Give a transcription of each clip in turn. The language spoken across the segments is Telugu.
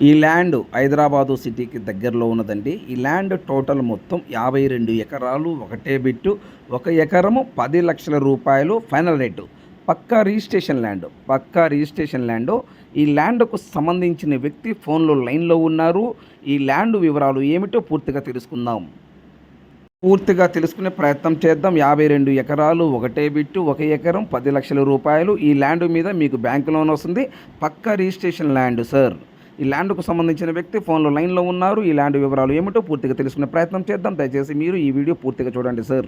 ఈ ల్యాండ్ హైదరాబాదు సిటీకి దగ్గరలో ఉన్నదండి. ఈ ల్యాండ్ టోటల్ మొత్తం 52 ఎకరాలు ఒకటే బిట్టు. 1 ఎకరము 10,00,000 రూపాయలు ఫైనల్ రేటు. పక్కా రిజిస్ట్రేషన్ ల్యాండ్. పక్కా రిజిస్ట్రేషన్ ల్యాండు. ఈ ల్యాండ్‌కు సంబంధించిన వ్యక్తి ఫోన్‌లో లైన్‌లో ఉన్నారు. ఈ ల్యాండ్ వివరాలు ఏమిటో పూర్తిగా తెలుసుకుందాం. పూర్తిగా తెలుసుకునే ప్రయత్నం చేద్దాం. 52 ఎకరాలు ఒకటే బిట్టు. 1 ఎకరం 10,00,000 రూపాయలు. ఈ ల్యాండ్ మీద మీకు బ్యాంక్ లోన్ వస్తుంది. పక్కా రిజిస్ట్రేషన్ ల్యాండ్ సార్. ఈ ల్యాండ్‌కు సంబంధించిన వ్యక్తి ఫోన్‌లో లైన్‌లో ఉన్నారు. ఈ ల్యాండ్ వివరాలు ఏమిటో పూర్తిగా తెలుసుకునే ప్రయత్నం చేద్దాం. దయచేసి మీరు ఈ వీడియో పూర్తిగా చూడండి సార్.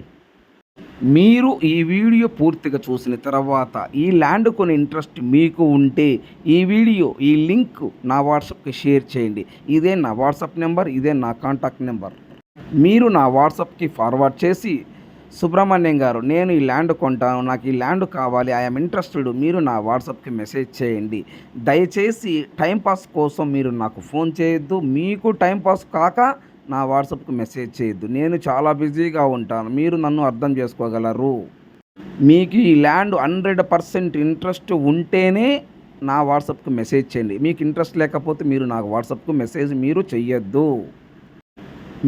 మీరు ఈ వీడియో పూర్తిగా చూసిన తర్వాత ఈ ల్యాండ్ కొని ఇంట్రెస్ట్ మీకు ఉంటే ఈ వీడియో ఈ లింక్ నా వాట్సాప్‌కి షేర్ చేయండి. ఇదే నా వాట్సాప్ నెంబర్. ఇదే నా కాంటాక్ట్ నెంబర్. మీరు నా వాట్సాప్‌కి ఫార్వర్డ్ చేసి సుబ్రహ్మణ్యం గారు, నేను ఈ ల్యాండ్ కొంటాను, నాకు ఈ ల్యాండ్ కావాలి, ఐఎమ్ ఇంట్రెస్టెడ్, మీరు నా వాట్సాప్‌కి మెసేజ్ చేయండి. దయచేసి టైంపాస్ కోసం మీరు నాకు ఫోన్ చేయొద్దు. మీకు టైంపాస్ కాక నా వాట్సాప్‌కి మెసేజ్ చేయొద్దు. నేను చాలా బిజీగా ఉంటాను. మీరు నన్ను అర్థం చేసుకోగలరు. మీకు ఈ ల్యాండ్ 100% ఇంట్రెస్ట్ ఉంటేనే నా వాట్సాప్‌కి మెసేజ్ చేయండి. మీకు ఇంట్రెస్ట్ లేకపోతే మీరు నాకు వాట్సాప్‌కి మెసేజ్ మీరు చెయ్యొద్దు.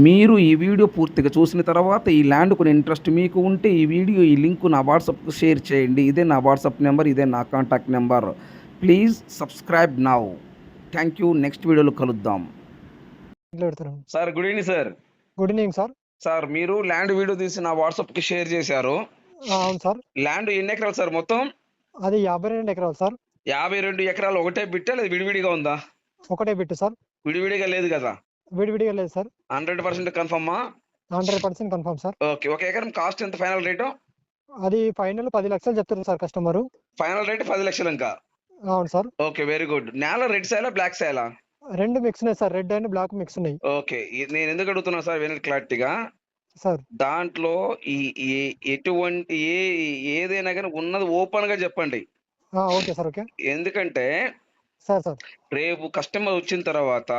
మీరు ఈ వీడియో పూర్తిగా చూసిన తర్వాత ఈ ల్యాండ్ కొని ఇంట్రెస్ట్ మీకు ఉంటే ఈ వీడియో ఈ లింక్ నా వాట్సాప్‌కి షేర్ చేయండి. ఇదే నా వాట్సాప్ నెంబర్. ఇదే నా contact number. Please subscribe now. Thank you. Next వీడియోలో కలుద్దాం. Sir good evening sir. Good evening sir. Sir మీరు ల్యాండ్ వీడియో తీసి నా వాట్సాప్‌కి షేర్ చేశారు. అవును సార్. ల్యాండ్ ఎన్ని ఎకరాలు సార్ మొత్తం? అది 52 ఎకరాలు సార్. 52 ఎకరాలు ఒకటే బిట్టా లేదా విడివిడిగా ఉందా? ఒకటే బిట్టు సార్. విడివిడిగా లేదు కదా? విడివిడిగా లేదు సార్. 100% కన్ఫర్మా? 100% confirm sir. ఓకే. 1 ఎకరం కాస్ట్ ఎంత ఫైనల్ రేటు? అది ఫైనల్ 10 లక్షలు చెప్తున్నారు సార్ కస్టమరు. ఫైనల్ రేట్ 10,00,000 ఇంకా. అవును సార్. ఓకే. Very good. నేల రెడ్ సాయిలా బ్లాక్ సాయిలా? 2 మిక్స్ ఉన్నాయి sir. Red and black mix ఉన్నాయి. ఓకే. నేను ఎందుకు అడుగుతున్నా సార్ వినండి క్లారిటీగా. సార్ దాంట్లో ఈ ఈ ఎటువంటి ఏదైనా గాని ఉన్నది ఓపెన్‌గా చెప్పండి. Okay sir. ఓకే. ఎందుకంటే సార్ రేపు కస్టమర్ వచ్చిన తర్వాత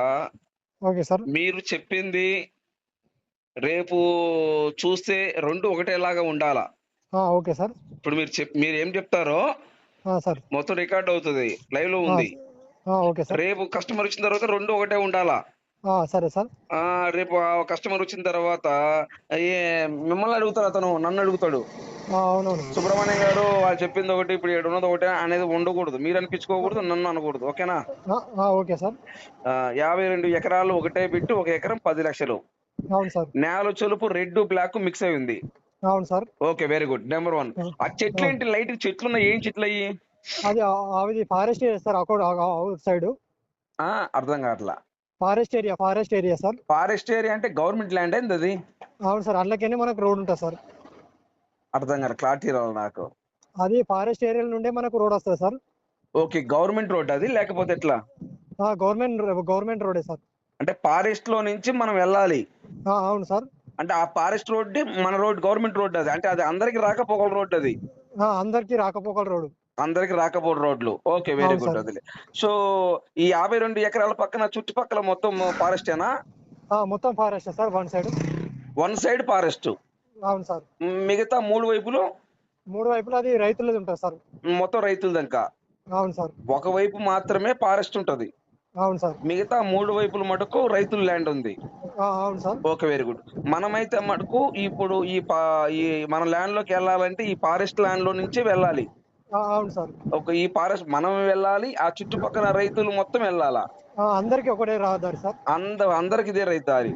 ఓకే సార్. మీరు చెప్పింది రేపు చూస్తే 2 ఒకటేలాగా ఉండాలా. Okay sir. ఇప్పుడు మీరు ఏం చెప్తారో సార్ మొత్తం రికార్డ్ అవుతది. లైవ్ లో ఉంది. Okay sir. రేపు కస్టమర్ వచ్చిన తర్వాత 2 ఒకటే ఉండాలా. సరే సార్. రేపు కస్టమర్ వచ్చిన తర్వాత మిమ్మల్ని అడుగుతాడు, అతను నన్ను అడుగుతాడు. అవునవును. సుబ్రహ్మణ్యం గారు వాళ్ళు చెప్పింది ఒకటి, ఇప్పుడు ఏడు ఉన్నది ఒకటే అనేది ఉండకూడదు. మీరు అనిపించుకోకూడదు, నన్ను అనకూడదు. ఓకేనా? Okay sir. 52 ఎకరాలు ఒకటే బిట్టు. 1 ఎకరం 10,00,000. అవును సార్. నేల చెలుపు రెడ్ బ్లాక్ మిక్స్ అయి ఉంది. అవును sir. Okay. Very good. Number 1. ఆ చెట్లు ఏంటి? లైట్ చెట్లు ఉన్నాయి. ఏం చెట్లు అయ్యి? అది forest area sir. Out side అర్థం కావట్లా. Forest area sir. Forest area అంటే గవర్నమెంట్ ల్యాండ్ ఏంది అది? అవును సార్. అందులోనే మనకు రోడ్ ఉంటుంది సార్. అర్థం కాదు. క్లారిటీ రావాలి నాకు. అది ఫారెస్ట్ ఏరియా నుండే మనకు రోడ్ వస్తుంది సార్. ఓకే. గవర్నమెంట్ రోడ్ అది లేకపోతే ఎట్లా? గవర్నమెంట్ రోడే సార్. అంటే ఫారెస్ట్ లో నుంచి మనం వెళ్ళాలి. అవును సార్. అంటే ఆ ఫారెస్ట్ రోడ్ మన రోడ్, గవర్నమెంట్ రోడ్ అది. అంటే అది అందరికి రాకపోకల రోడ్ అది. అందరికి రాకపోకల రోడ్. అందరికి రాకపోకల రోడ్లు. ఓకే. Very good. అది సో ఈ 52 ఎకరాల పక్కన చుట్టుపక్కల మొత్తం ఫారెస్టేనా? మొత్తం forest sir. One side forest. అవును సార్. మిగతా 3 వైపులు 3 వైపులా అది రైతులది ఉంటుంది సార్. మొత్తం రైతులదంకా. అవును సార్. ఒకవైపు మాత్రమే ఫారెస్ట్ ఉంటది. అవును సార్. మిగతా 3 వైపుల మటుకు రైతుల ల్యాండ్ ఉంది. అవును సార్. ఓకే. Very good. మనమైతే మటుకు ఇప్పుడు ఈ మన ల్యాండ్ లోకి వెళ్ళాలంటే ఈ ఫారెస్ట్ ల్యాండ్ లో నుంచి వెళ్ళాలి. అవును సార్. ఈ ఫారెస్ట్ మనం వెళ్ళాలి. ఆ చుట్టుపక్కల రైతులు మొత్తం వెళ్ళాలా? అందరికి ఒకటే రహదారి సార్. అందరికి ఇదే రైతారి.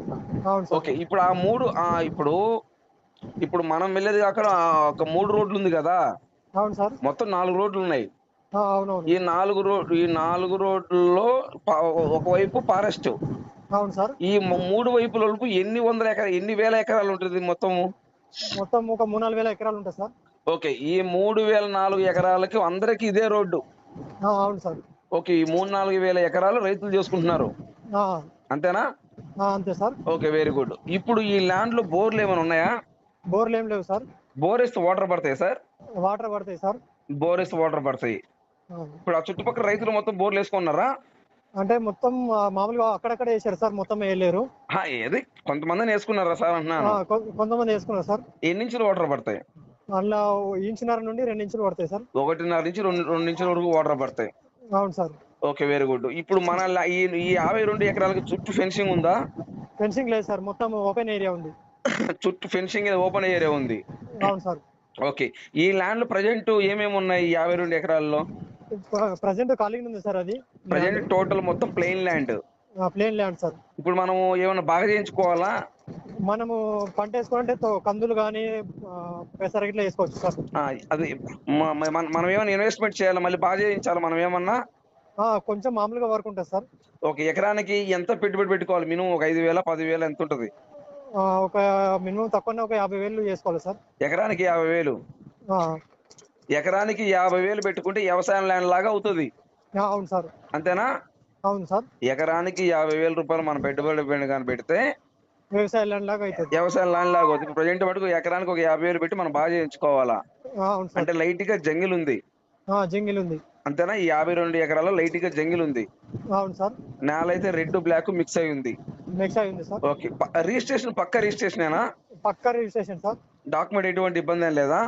అవును సార్. ఓకే. ఇప్పుడు ఆ 3 ఇప్పుడు మనం వెళ్ళేది కాక ఒక 3 రోడ్లు ఉంది కదా? అవును సార్. మొత్తం 4 రోడ్లు ఉన్నాయి. అవునవును. ఈ 4 రోడ్లలో ఒకవైపు ఫారెస్ట్. అవును సార్. ఈ 3 వైపుల వరకు ఎన్ని వేల ఎకరాలు ఉంటుంది మొత్తము? మొత్తం ఒక 3-4 వేల ఎకరాలు ఉంటాయి సార్. ఓకే. ఈ 3,004 ఎకరాలకి అందరికి ఇదే రోడ్డు. అవును సార్. ఓకే. ఈ 3-4 వేల ఎకరాలు రైతులు చేసుకుంటున్నారు. అంతేనా? అంతే సార్. ఓకే. Very good. ఇప్పుడు ఈ ల్యాండ్ లో బోర్లు ఏమైనా ఉన్నాయా? బోర్లు ఏం లేవు సార్. బోర్ వేస్తే వాటర్ పడతాయి సార్? వాటర్ పడతాయి సార్. బోర్ వేస్తే వాటర్ పడతాయి. ఇప్పుడు ఆ చుట్టుపక్కల రైతులు మొత్తం బోర్లు వేసుకున్నారా? అంటే మొత్తం మామూలుగా అక్కడక్కడ వేసారు సార్. మొత్తం వేయలేరు. ఏది కొంతమందిని వేసుకున్నారా సార్ అంటున్నాను. కొంతమంది వేసుకున్నారు సార్. ఎన్ని ఇంచులు వాటర్ పడతాయి? అందులో 1.5 నుండి 2 ఇంచులు పడతాయి సార్. 1.5 నుంచి 2 ఇంచుల వరకు వాటర్ పడతాయి. అవును సార్. Okay, very good. ఇప్పుడు మన ఈ 52 ఎకరాలకి చుట్టూ ఫెన్సింగ్ ఉందా? ఫెన్సింగ్ లేదు సార్, మొత్తం ఓపెన్ ఏరియా ఉంది. చుట్టూ ఫెన్సింగ్ ఓపెన్ ఏరియా ఉంది. అవును సార్. ఓకే. ఈ ల్యాండ్ ప్రజెంట్ ఏమేమి ఉన్నాయి ఈ 52 ఎకరాల్లో? ప్రజెంట్ ఖాళీగా ఉంది సార్ అది ల్యాండ్. ప్రజెంట్ టోటల్ మొత్తం plain land. Plain land sir. ఇప్పుడు మనం ఏమైనా బాగా చేయించుకోవాలా? మనము పంట వేసుకోవాలంటే కందులు కానీ పెసర గిట్ల వేసుకోవచ్చు సార్. ఆ, అది మనం ఏమైనా ఇన్వెస్ట్మెంట్ చేయాలా, మళ్ళీ బాగా చేయించాలా మనం ఏమన్నా? కొంచెం మామూలుగా వర్క్ ఉంటుంది సార్. ఒక ఎకరానికి ఎంత పెట్టుబడి పెట్టుకోవాలి? మినిమం ఒక 5,000 10,000 ఎంత ఉంటుంది? ఒక మినిమం తక్కువనే ఒక 50,000 చేసుకోవాలి సార్. ఎకరానికి 50,000. ఆ, ఎకరానికి 50,000 పెట్టుకుంటే వ్యవసాయం ల్యాండ్ లాగా అవుతుంది, అవును సార్. అంతేనా? అవును సార్. ఎకరానికి 50,000 రూపాయలు మనం పెట్టుబడి కానీ పెడితే వ్యవసాయ ల్యాండ్ లాగా అవుతుంది. వ్యవసాయం ల్యాండ్ లాగా అవుతుంది. ప్రజెంట్ మటుకు ఎకరానికి ఒక 50,000 పెట్టి మనం బాగా చేయించుకోవాలా? అవును సార్. అంటే లైట్ గా జంగిల్ ఉంది, జంగిల్ ఉంది. అంతేనా? ఈ 52 ఎకరాల్లో లైట్ గా జంగిల్ ఉంది. అవును సార్. నేల అయితే రెడ్ బ్లాక్ మిక్స్ అయి ఉంది. మిక్స్ అయి ఉంది సార్. ఓకే. రిజిస్ట్రేషన్ పక్క రిజిస్ట్రేషనేనా? పక్కా రిజిస్ట్రేషన్ సార్. డాక్యుమెంట్ ఎటువంటి ఇబ్బంది ఏం లేదా?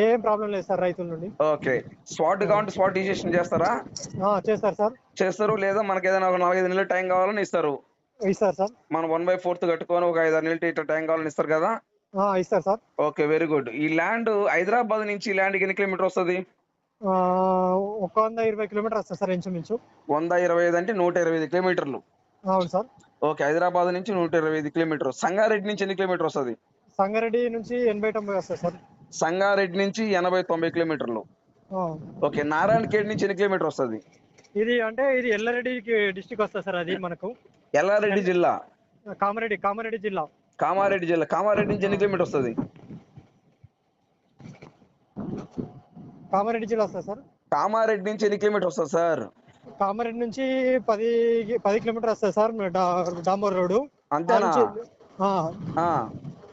ఏం ప్రాబ్లం లేదు సార్ రైతుల నుండి. ఓకే. స్పాట్ కావాలంటే స్పాట్ రిజిస్ట్రేషన్ చేస్తారా? చేస్తారు సార్. చేస్తారు, లేదా మనకి ఏదైనా ఒక 4-5 నెలలు టైం కావాలని ఇస్తారు. ఇస్తారు సార్. మనం 1/4 కట్టుకొని ఒక 5-6 నెలలు ఇట్లా టైం కావాలని ఇస్తారు కదా? ఇస్తారు సార్. Okay, very good. ఈ ల్యాండ్ హైదరాబాద్ నుంచి ఈ ల్యాండ్కి ఎన్ని కిలోమీటర్ వస్తుంది? 120 కిలోమీటర్ వస్తుంది సార్ ఇంచుమించు. 125 అంటే 125 కిలోమీటర్లు. అవును సార్. ఓకే, హైదరాబాద్ నుంచి 125 కిలోమీటర్. సంగారెడ్డి నుంచి ఎన్ని కిలోమీటర్ వస్తుంది? సంగారెడ్డి నుంచి 80-90 వస్తుంది సార్. సంగారెడ్డి నుంచి 80-90 కిలోమీటర్లు. ఆ, ఓకే. నారాయణఖేడ్ నుంచి ఎన్ని కిలోమీటర్ వస్తుంది? ఇది ఎల్లారెడ్డి డిస్టిక్ వస్తుంది సార్. అది మనకు ఎల్లారెడ్డి జిల్లా. కామారెడ్డి జిల్లా. కామారెడ్డి జిల్లా. కామారెడ్డి నుంచి ఎన్ని కిలోమీటర్ వస్తుంది? కామారెడ్డి జిల్లా వస్తుంది సార్. కామారెడ్డి నుంచి ఎన్ని కిలోమీటర్ వస్తుంది సార్? కామారెడ్డి నుంచి 10 కిలోమీటర్ వస్తుంది సార్. డాంబర్ రోడ్డు. అంతేనా?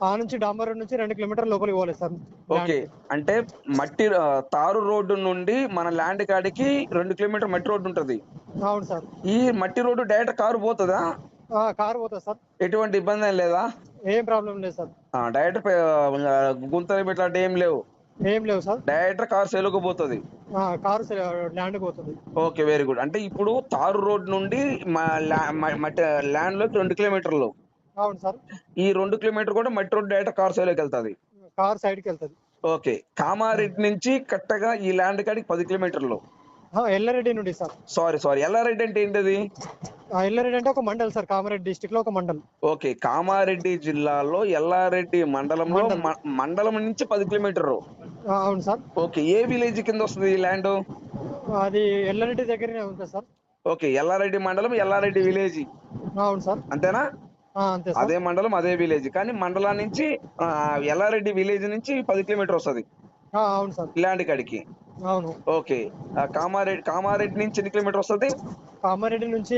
ఆ నుంచి డాంబర్ రోడ్ నుంచి 2 కిలోమీటర్ లోపలికి పోలేదు సార్. ఓకే. అంటే మట్టి తారు రోడ్డు నుండి మన ల్యాండ్ కాడికి 2 కిలోమీటర్ మట్టి రోడ్డు ఉంటది. అవును సార్. ఈ మట్టి రోడ్డు డైరెక్ట్ కారు పోతుందా? కారు పోతుంది సార్. ఎటువంటి ఇబ్బంది ఏం లేదా? ఏం ప్రాబ్లం లేదు సార్. డైరెక్ట్ గుంతలు ఇట్లాంటి ఏం లేవు? ఏం లేవు సార్. డైరెక్ట్ కారు సేలుకు పోతుంది. కారు ల్యాండ్ పోతుంది. Okay, very good. అంటే ఇప్పుడు తారు రోడ్ నుండి మట్టి ల్యాండ్ లోకి 2 కిలోమీటర్లు. అవును సార్. ఈ 2 కిలోమీటర్ కూడా మట్టి రోడ్ డైరెక్ట్ కార్ సేలోకి వెళ్తుంది. కారు సైడ్కి వెళ్తుంది. ఓకే. కామారెడ్డి నుంచి కట్టగా ఈ ల్యాండ్ కాడికి 10 కిలోమీటర్లు. ఎల్లారెడ్డి నుండి సార్. సారీ, ఎల్లారెడ్డి అంటే ఏంటది? ఎల్లారెడ్డి అంటే ఒక మండల్ సార్. కామారెడ్డి డిస్టిక్ లో ఒక మండల్. ఓకే. కామారెడ్డి జిల్లాలో ఎల్లారెడ్డి మండలంలో మండలం నుంచి 10 కిలోమీటర్లు. అవును సార్. ఓకే. ఏ విలేజ్ కింద వస్తుంది ఈ ల్యాండ్? అది ఎల్లారెడ్డి దగ్గరనే ఉంటుంది సార్. ఓకే. ఎల్లారెడ్డి మండలం, ఎల్లారెడ్డి విలేజ్. అవును సార్. అంతేనా? అంతే సార్. అదే మండలం, అదే విలేజ్. కానీ మండలం నుంచి ఎల్లారెడ్డి విలేజ్ నుంచి 10 కిలోమీటర్ వస్తుంది అవును సార్. ల్యాండ్ కాడికి. అవును. ఓకే. కామారెడ్డి నుంచి ఎన్ని కిలోమీటర్ వస్తుంది? కామారెడ్డి నుంచి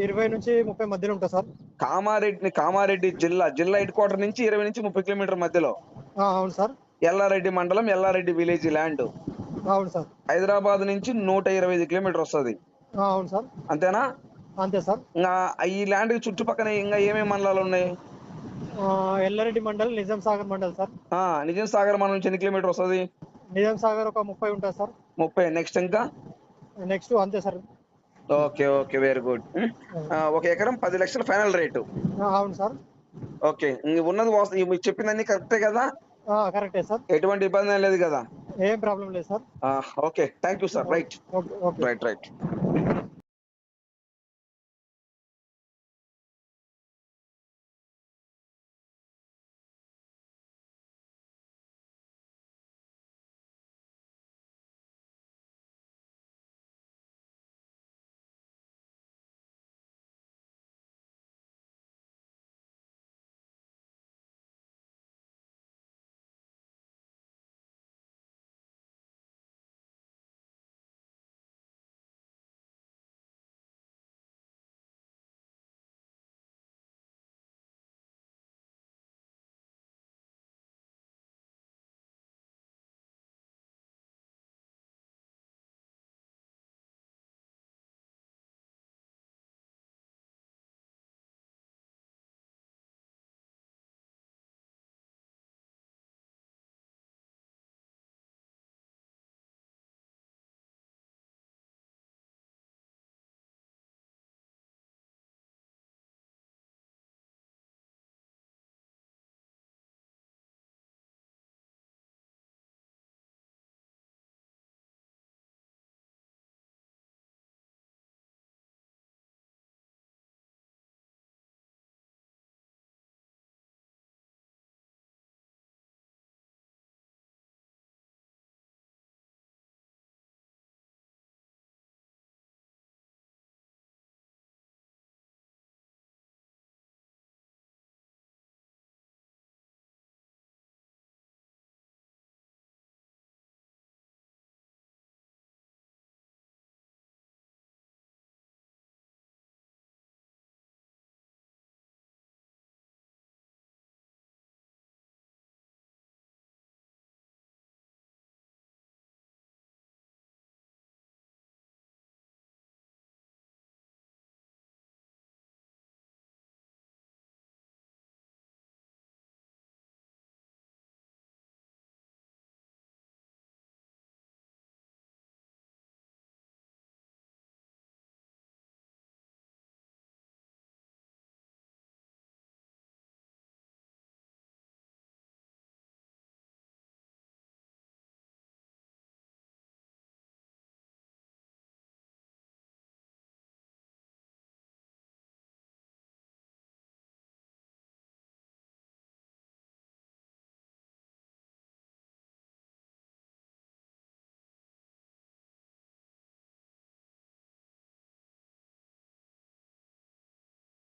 20 నుంచి 30 మధ్యలో ఉంటుంది సార్. కామారెడ్డి జిల్లా హెడ్ క్వార్టర్ నుంచి 20 నుంచి 30 కిలోమీటర్ మధ్యలో. అవును సార్. ఎల్లారెడ్డి మండలం, ఎల్లారెడ్డి విలేజ్ ల్యాండ్. అవును సార్. హైదరాబాద్ నుంచి 125 కిలోమీటర్ వస్తుంది. అవును సార్. అంతేనా? అంతే సార్. ఇంకా ఈ ల్యాండ్ చుట్టుపక్కల ఇంకా ఏమేమి మండలాలు ఉన్నాయి? ఎల్లారెడ్డి మండల్, నిజాం సాగర్ మండల్ సార్. నిజాం సాగర్ మండలం నుంచి ఎన్ని కిలోమీటర్ వస్తుంది? నిజాం సాగర్ ఒక 30 ఉంటుంది సార్. 30. నెక్స్ట్ ఇంకా నెక్స్ట్ అంతే సార్. Okay, very good. ఒక ఎకరం 10 లక్షల ఫైనల్ రేటు. అవును సార్. ఓకే. ఉన్నది మీరు చెప్పిందన్నీ కరెక్టే కదా? కరెక్టే సార్. ఎటువంటి ఇబ్బంది ఏం లేదు కదా? ఏం ప్రాబ్లం లేదు sir. Okay, thank you sir. Right. Okay. Right.